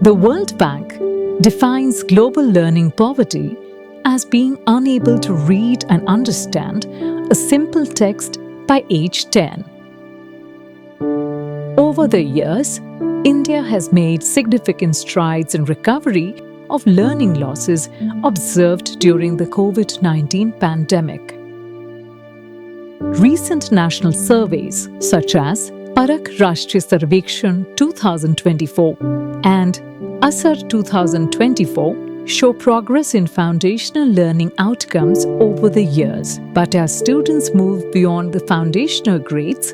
The World Bank defines global learning poverty as being unable to read and understand a simple text by age 10. Over the years, India has made significant strides in recovery of learning losses observed during the COVID-19 pandemic. Recent national surveys such as Parak Rashtriya Sarvekshan 2024 and Asar 2024 show progress in foundational learning outcomes over the years. But as students move beyond the foundational grades,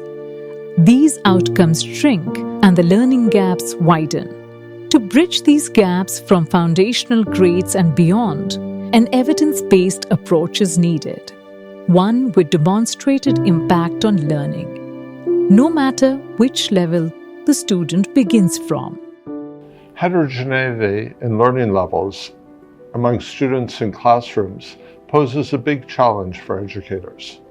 these outcomes shrink and the learning gaps widen. To bridge these gaps from foundational grades and beyond, an evidence-based approach is needed, one with demonstrated impact on learning, no matter which level the student begins from. Heterogeneity in learning levels among students in classrooms poses a big challenge for educators.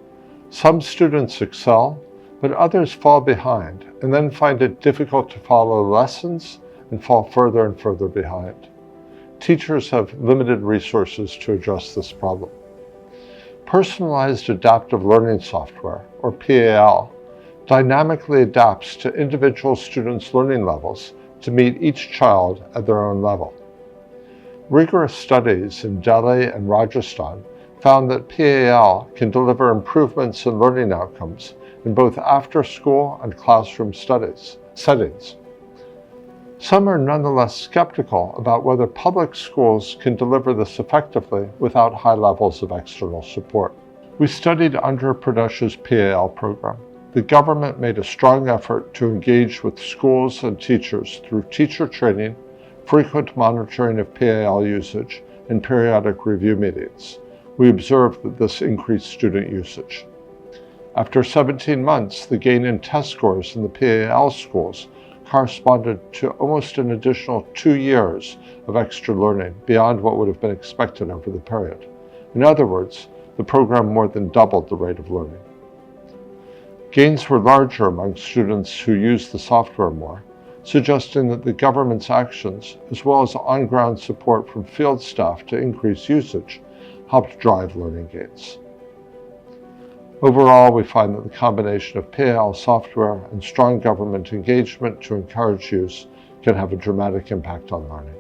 Some students excel, but others fall behind and then find it difficult to follow lessons and fall further and further behind. Teachers have limited resources to address this problem. Personalized Adaptive Learning software, or PAL, dynamically adapts to individual students' learning levels to meet each child at their own level. Rigorous studies in Delhi and Rajasthan found that PAL can deliver improvements in learning outcomes in both after-school and classroom settings. Some are nonetheless skeptical about whether public schools can deliver this effectively without high levels of external support. We studied Andhra Pradesh's PAL program. The government made a strong effort to engage with schools and teachers through teacher training, frequent monitoring of PAL usage, and periodic review meetings. We observed that this increased student usage. After 17 months, the gain in test scores in the PAL schools corresponded to almost an additional 2 years of extra learning beyond what would have been expected over the period. In other words, the program more than doubled the rate of learning. Gains were larger among students who used the software more, suggesting that the government's actions, as well as on-ground support from field staff to increase usage, helped drive learning gains. Overall, we find that the combination of PAL software and strong government engagement to encourage use can have a dramatic impact on learning.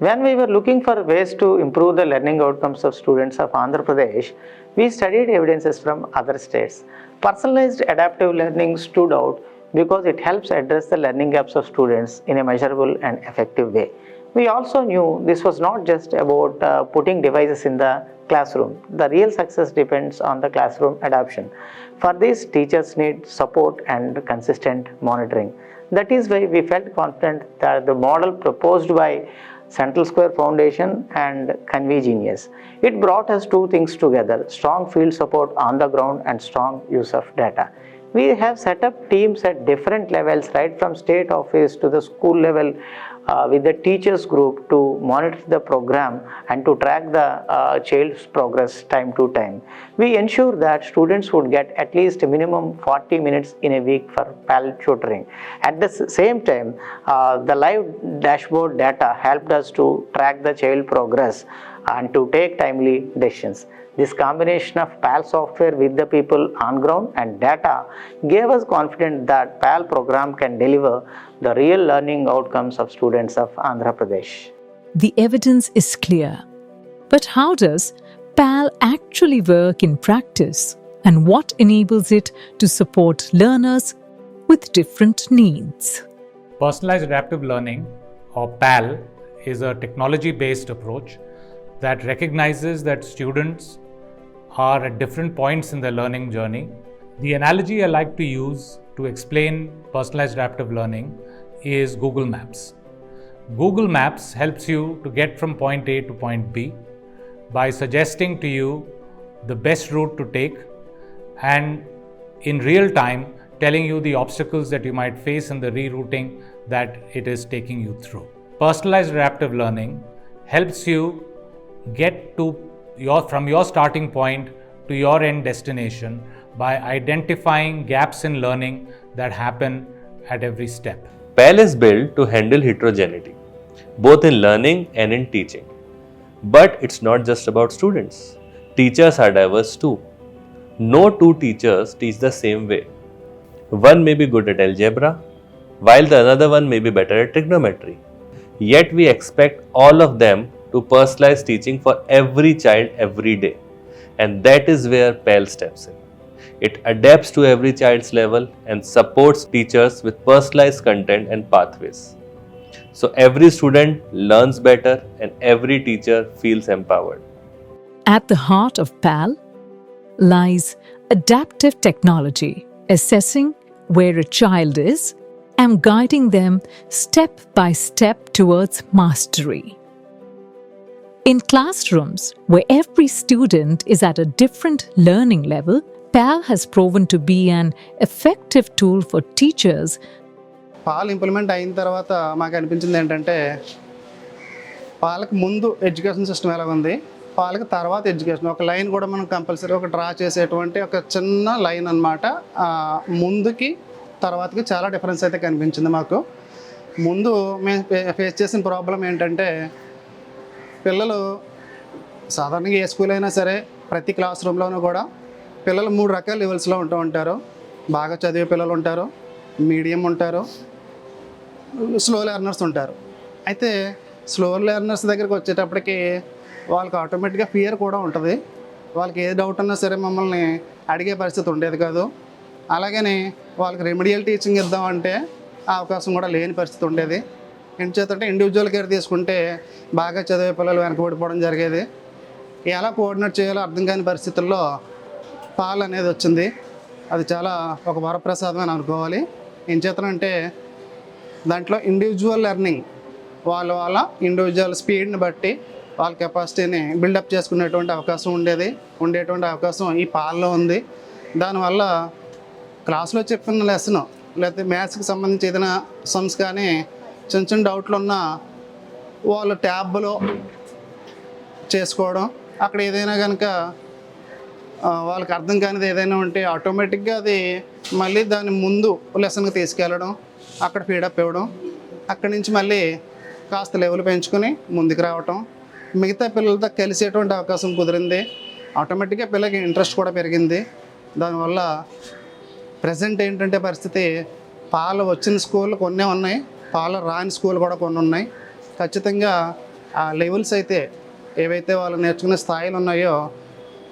When we were looking for ways to improve the learning outcomes of students of Andhra Pradesh, we studied evidences from other states. Personalized adaptive learning stood out because it helps address the learning gaps of students in a measurable and effective way. We also knew this was not just about putting devices in the classroom. The real success depends on the classroom adoption. For this, teachers need support and consistent monitoring. That is why we felt confident that the model proposed by Central Square Foundation and Convegenius. It brought us two things together: strong field support on the ground and strong use of data. We have set up teams at different levels, right from state office to the school level, with the teachers group to monitor the program and to track the child's progress time to time. We ensure that students would get at least a minimum 40 minutes in a week for PAL tutoring. At the same time, the live dashboard data helped us to track the child progress and to take timely decisions. This combination of PAL software with the people on ground and data gave us confidence that PAL program can deliver the real learning outcomes of students of Andhra Pradesh. The evidence is clear. But how does PAL actually work in practice, and what enables it to support learners with different needs? Personalized Adaptive Learning, or PAL, is a technology-based approach that recognizes that students are at different points in their learning journey. The analogy I like to use to explain personalized adaptive learning is Google Maps. Google Maps helps you to get from point A to point B by suggesting to you the best route to take and in real time telling you the obstacles that you might face in the rerouting that it is taking you through. Personalized adaptive learning helps you get to from your starting point to your end destination by identifying gaps in learning that happen at every step. PAL is built to handle heterogeneity. both in learning and in teaching. But it's not just about students. Teachers are diverse too. No two teachers teach the same way. One may be good at algebra, while the another one may be better at trigonometry. Yet we expect all of them to personalize teaching for every child every day. And that is where PAL steps in. It adapts to every child's level and supports teachers with personalized content and pathways. So every student learns better and every teacher feels empowered. At the heart of PAL lies adaptive technology, assessing where a child is and guiding them step by step towards mastery. In classrooms where every student is at a different learning level, PAL has proven to be an effective tool for teachers. పాల్ implement అయిన తర్వాత మాకు అనిపించింది ఏంటంటే పాలకు ముందు education system ఎలా ఉంది, పాలకు తర్వాత ఎడ్యుకేషన్ ఒక లైన్ కూడా మనం కంపల్సరీ ఒక డ్రా చేసేటువంటి ఒక చిన్న లైన్ అన్నమాట. ముందుకి తర్వాతకి చాలా డిఫరెన్స్ అయితే కనిపించింది మాకు. ముందు మేము ఫేస్ చేసిన ప్రాబ్లం ఏంటంటే పిల్లలు సాధారణంగా ఏ స్కూల్ అయినా సరే ప్రతి క్లాస్ రూమ్లోనూ కూడా పిల్లలు 3 రకాల లెవెల్స్లో ఉంటూ ఉంటారు. బాగా చదివే పిల్లలు ఉంటారు, మీడియం ఉంటారు, స్లో లెర్నర్స్ ఉంటారు. అయితే స్లో లెర్నర్స్ దగ్గరికి వచ్చేటప్పటికి వాళ్ళకి ఆటోమేటిక్గా ఫియర్ కూడా ఉంటుంది. వాళ్ళకి ఏ డౌట్ ఉన్నా సరే మమ్మల్ని అడిగే పరిస్థితి ఉండేది కాదు. అలాగని వాళ్ళకి రెమెడియల్ టీచింగ్ ఇద్దామంటే ఆ అవకాశం కూడా లేని పరిస్థితి ఉండేది. ఎంచేతంటే ఇండివిజువల్ కేర్ తీసుకుంటే బాగా చదివే పిల్లలు వెనకబడిపోవడం జరిగేది. ఎలా కోఆర్డినేట్ చేయాలో అర్థం కాని పరిస్థితుల్లో పాల్ అనేది వచ్చింది. అది చాలా ఒక వరప్రసాదం అని అనుకోవాలి. ఎంచేతనంటే దాంట్లో ఇండివిజువల్ లెర్నింగ్ వాళ్ళ ఇండివిజువల్ స్పీడ్ని బట్టి వాళ్ళ కెపాసిటీని బిల్డప్ చేసుకునేటువంటి అవకాశం ఉండేటువంటి అవకాశం ఈ పాల్లో ఉంది. దానివల్ల క్లాస్లో చెప్పిన లెసన్ లేకపోతే మ్యాథ్స్కి సంబంధించి ఏదైనా సమ్స్ కానీ చిన్న చిన్న డౌట్లు ఉన్నా వాళ్ళు ట్యాబ్లో చేసుకోవడం, అక్కడ ఏదైనా కనుక వాళ్ళకి అర్థం కానిది ఏదైనా ఉంటే ఆటోమేటిక్గా అది మళ్ళీ దాని ముందు లెసన్కి తీసుకెళ్ళడం, అక్కడ ఫీడప్ ఇవ్వడం, అక్కడి నుంచి మళ్ళీ కాస్త లెవెల్ పెంచుకొని ముందుకు రావటం, మిగతా పిల్లలతో కలిసేటువంటి అవకాశం కుదిరింది. ఆటోమేటిక్గా పిల్లలకి ఇంట్రెస్ట్ కూడా పెరిగింది. దానివల్ల ప్రజెంట్ ఏంటంటే పరిస్థితి పాలు వచ్చిన స్కూళ్ళు కొన్ని ఉన్నాయి, పాలు రాని స్కూల్ కూడా కొన్ని ఉన్నాయి. ఖచ్చితంగా ఆ లెవెల్స్ అయితే ఏవైతే వాళ్ళు నేర్చుకునే స్థాయిలు ఉన్నాయో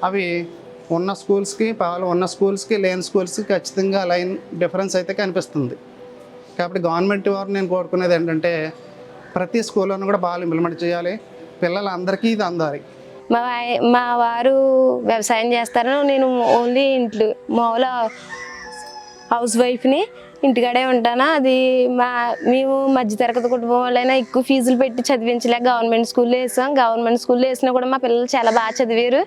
అవి ఉన్న స్కూల్స్కి పాలు ఉన్న స్కూల్స్కి లేని స్కూల్స్కి ఖచ్చితంగా లైన్ డిఫరెన్స్ అయితే కనిపిస్తుంది. కాబట్టి గవర్నమెంట్ వారు నేను కోరుకునేది ఏంటంటే ప్రతి స్కూల్లోనూ కూడా పాలు ఇంప్లిమెంట్ చేయాలి, పిల్లలందరికీ ఇది అందాలి. మా వారు వ్యవసాయం చేస్తారు, నేను ఓన్లీ ఇంట్లో మామూలు హౌస్ వైఫ్ని, ఇంటికాడే ఉంటాను. అది మేము మధ్యతరగతి కుటుంబం వాళ్ళైనా ఎక్కువ ఫీజులు పెట్టి చదివించలేక గవర్నమెంట్ స్కూల్లో వేసాం. గవర్నమెంట్ స్కూల్లో వేసినా కూడా మా పిల్లలు చాలా బాగా చదివారు.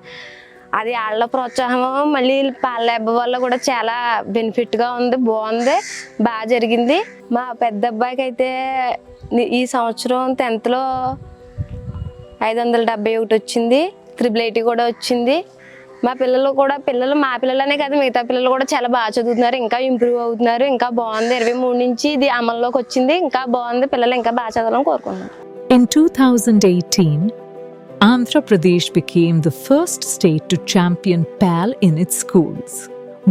అది వాళ్ళ ప్రోత్సాహం మళ్ళీ పాల ల్యాబ్ వల్ల కూడా చాలా బెనిఫిట్గా ఉంది, బాగుంది, బాగా జరిగింది. మా పెద్ద అబ్బాయికి అయితే ఈ సంవత్సరం 10th 571 వచ్చింది, 888 కూడా వచ్చింది. మా పిల్లలనే కాదు మిగతా పిల్లలు కూడా చాలా బాగా చదువుతున్నారు, ఇంకా ఇంప్రూవ్ అవుతున్నారు, ఇంకా బాగుంది. 23 నుంచి ఇది అమల్లోకి వచ్చింది, ఇంకా బాగుంది, పిల్లలు ఇంకా బాగా చదవాలని కోరుకుంటున్నాను. In 2018, Andhra Pradesh became the first state to champion PAL in its schools.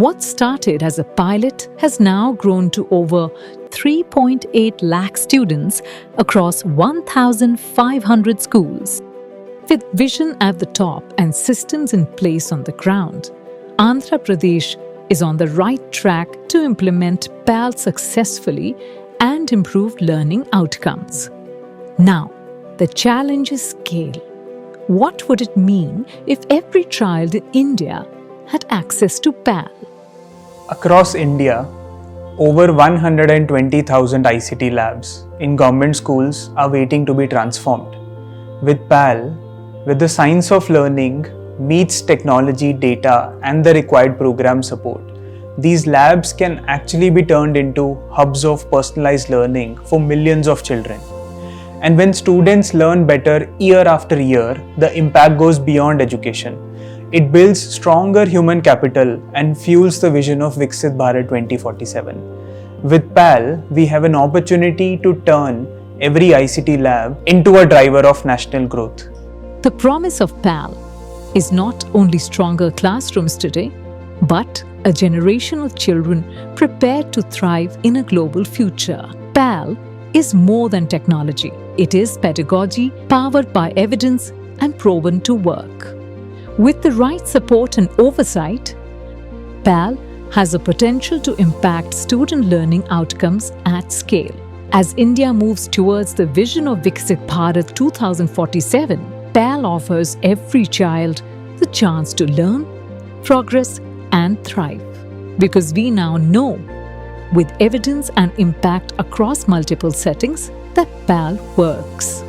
What started as a pilot has now grown to over 3.8 lakh students across 1,500 schools. With vision at the top and systems in place on the ground, Andhra Pradesh is on the right track to implement PAL successfully and improve learning outcomes. Now, the challenge is scale. What would it mean if every child in India had access to PAL? Across India, over 120,000 ICT labs in government schools are waiting to be transformed. With PAL, with the science of learning meets technology, data, and the required program support, these labs can actually be turned into hubs of personalized learning for millions of children. And when students learn better year after year, the impact goes beyond education. It builds stronger human capital and fuels the vision of Viksit Bharat 2047. With PAL, we have an opportunity to turn every ICT lab into a driver of national growth. The promise of PAL is not only stronger classrooms today, but a generation of children prepared to thrive in a global future. PAL is more than technology. It is pedagogy powered by evidence and proven to work. With the right support and oversight, PAL has the potential to impact student learning outcomes at scale. As India moves towards the vision of Viksit Bharat 2047, PAL offers every child the chance to learn, progress, and thrive. Because we now know, with evidence and impact across multiple settings, that PAL works.